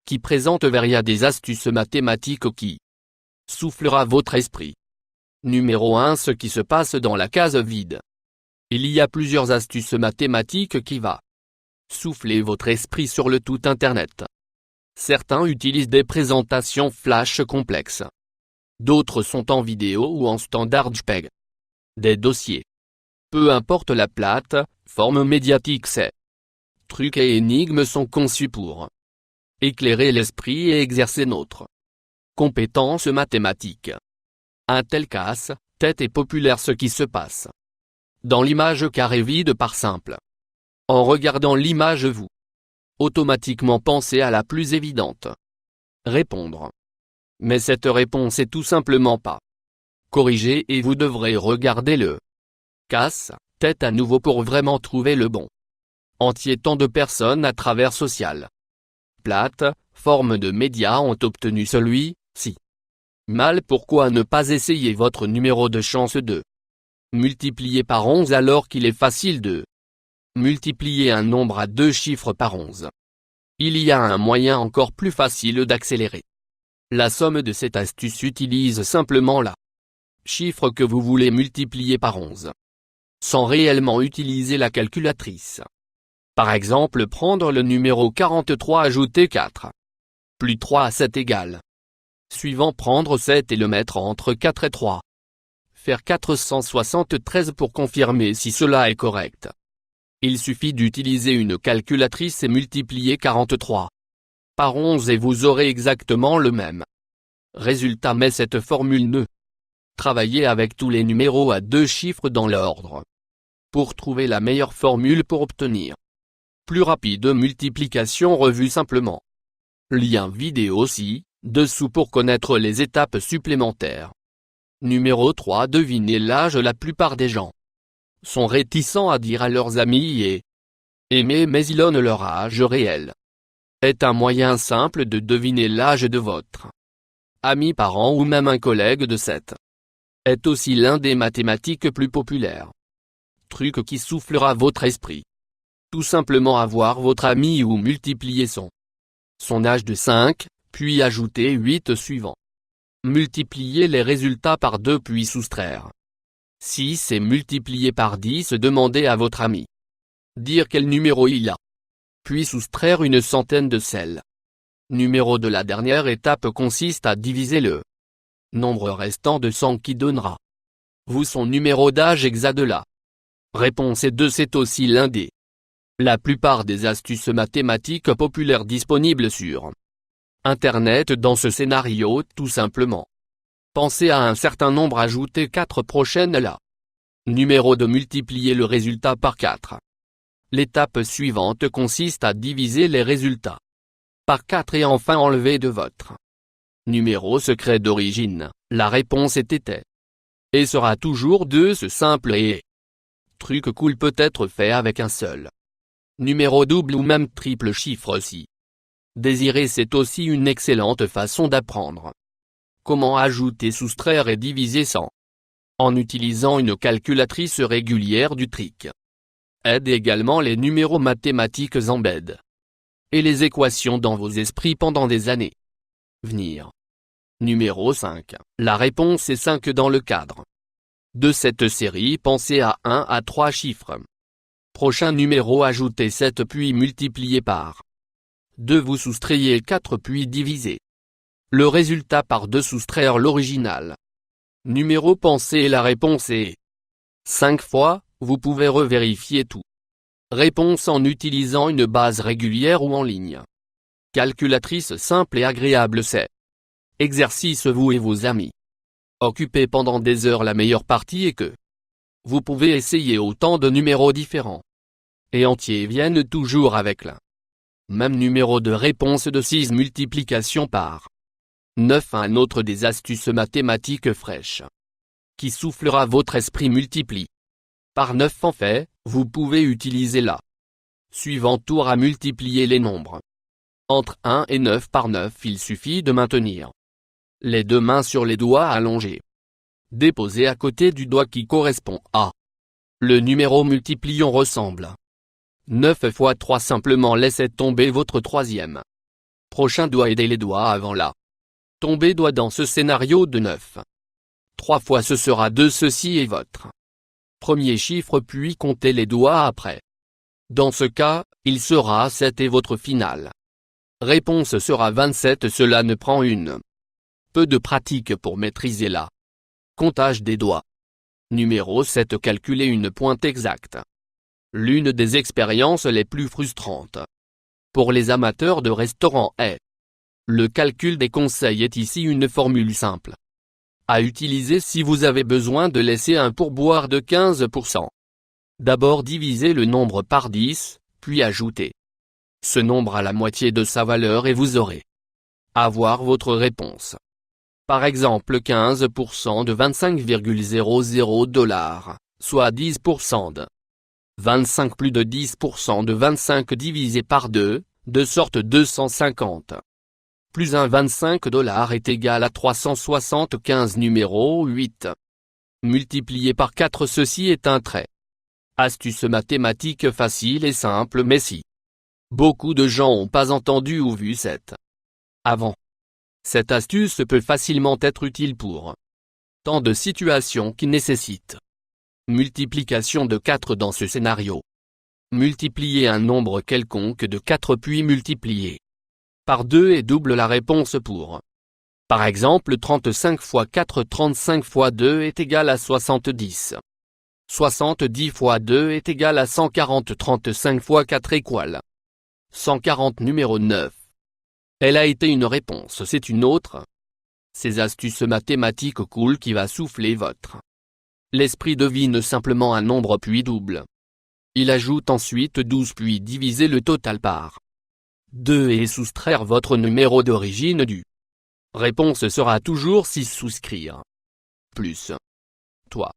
qui présente Veria des astuces mathématiques qui soufflera votre esprit. Numéro 1. Ce qui se passe dans la case vide. Il y a plusieurs astuces mathématiques qui va souffler votre esprit sur le tout Internet. Certains utilisent des présentations flash complexes. D'autres sont en vidéo ou en standard JPEG. Des dossiers. Peu importe la plate, forme médiatique, ces trucs et énigmes sont conçus pour éclairer l'esprit et exercer notre compétence mathématique. Un tel casse-tête est populaire. Ce qui se passe dans l'image carré vide par simple. En regardant l'image, vous automatiquement pensez à la plus évidente. Répondre. Mais cette réponse est tout simplement pas corrigée et vous devrez regarder le casse-tête à nouveau pour vraiment trouver le bon entier. Tant de personnes à travers social plate, forme de médias ont obtenu celui-ci. Mal. Pourquoi ne pas essayer votre numéro de chance de multiplier par 11 alors qu'il est facile de multiplier un nombre à 2 chiffres par 11. Il y a un moyen encore plus facile d'accélérer la somme de cette astuce. Utilise simplement la chiffre que vous voulez multiplier par 11. Sans réellement utiliser la calculatrice. Par exemple, prendre le numéro 43, ajouter 4 plus 3 à 7 égale. Suivant, prendre 7 et le mettre entre 4 et 3. Faire 473 pour confirmer si cela est correct. Il suffit d'utiliser une calculatrice et multiplier 43 par 11 et vous aurez exactement le même résultat. Mais cette formule ne travaillez avec tous les numéros à 2 chiffres dans l'ordre. Pour trouver la meilleure formule pour obtenir plus rapide multiplication, revue simplement. Lien vidéo ci-dessous pour connaître les étapes supplémentaires. Numéro 3. Devinez l'âge. La plupart des gens sont réticents à dire à leurs amis et aimer, mais ils donnent leur âge réel. Est un moyen simple de deviner l'âge de votre ami, parent ou même un collègue de cette est aussi l'un des mathématiques plus populaires. Truc qui soufflera votre esprit. Tout simplement avoir votre ami ou multiplier son âge de 5, puis ajouter 8 suivant. Multiplier les résultats par 2 puis soustraire 6 et multiplier par 10. Demandez à votre ami dire quel numéro il a. Puis soustraire une centaine de celles. Numéro de la dernière étape consiste à diviser le nombre restant de 100 qui donnera vous son numéro d'âge exact de la réponse. Et 2. C'est aussi l'un des la plupart des astuces mathématiques populaires disponibles sur Internet. Dans ce scénario, tout simplement, pensez à un certain nombre, ajoutez 4 prochaines là. Numéro de multiplier le résultat par 4. L'étape suivante consiste à diviser les résultats par 4 et enfin enlever de votre numéro secret d'origine. La réponse était et sera toujours 2. Ce simple et truc cool peut être fait avec un seul numéro double ou même triple chiffre si désiré. C'est aussi une excellente façon d'apprendre comment ajouter, soustraire et diviser sans en utilisant une calculatrice régulière. Du trick aide également les numéros mathématiques embed et les équations dans vos esprits pendant des années venir. Numéro 5. La réponse est 5. Dans le cadre de cette série, pensez à 1 à 3 chiffres. Prochain numéro, ajoutez 7 puis multipliez par 2. Vous soustrayez 4 puis divisez le résultat par 2. Soustraire l'original numéro pensé et la réponse est 5 fois. Vous pouvez revérifier tout réponse en utilisant une base régulière ou en ligne. Calculatrice simple et agréable. C'est exercice vous et vos amis occupez pendant des heures. La meilleure partie est que vous pouvez essayer autant de numéros différents et entiers viennent toujours avec la même numéro de réponse de 6 multiplication par 9. Un autre des astuces mathématiques fraîches qui soufflera votre esprit. Multiplie par 9. En fait, vous pouvez utiliser la suivant tour à multiplier les nombres entre 1 et 9 par 9. Il suffit de maintenir les deux mains sur les doigts allongés, déposés à côté du doigt qui correspond à le numéro multipliant. Ressemble 9 fois 3. Simplement laissez tomber votre troisième Prochain doigt aider les doigts avant la tombée doigt dans ce scénario de 9. 3 fois ce sera 2, ceci est votre premier chiffre puis comptez les doigts après. Dans ce cas, il sera 7 et votre finale réponse sera 27. Cela ne prend une peu de pratique pour maîtriser la comptage des doigts. Numéro 7. Calculer une pointe exacte. L'une des expériences les plus frustrantes pour les amateurs de restaurant est le calcul des conseils. Est ici une formule simple à utiliser si vous avez besoin de laisser un pourboire de 15%. D'abord divisez le nombre par 10, puis ajoutez ce nombre à la moitié de sa valeur et vous aurez à voir votre réponse. Par exemple 15% de 25,00 $, soit 10% de 25 plus de 10% de 25 divisé par 2, de sorte 250. Plus un 25 $ est égal à 375. Numéro 8. Multiplié par 4. Ceci est un trait. Astuce mathématique facile et simple mais si beaucoup de gens n'ont pas entendu ou vu cette avant, cette astuce peut facilement être utile pour tant de situations qui nécessitent multiplication de 4 dans ce scénario. Multiplier un nombre quelconque de 4 puis multiplier par 2 et double la réponse pour. Par exemple 35 fois 4. 35 fois 2 est égal à 70. 70 fois 2 est égal à 140. 35 fois 4 égale 140. Numéro 9. Elle a été une réponse, c'est une autre. Ces astuces mathématiques cool qui va souffler votre l'esprit. Devine simplement un nombre puis double. Il ajoute ensuite 12 puis diviser le total par 2 et soustraire votre numéro d'origine du. Réponse sera toujours 6. Souscrire plus toi.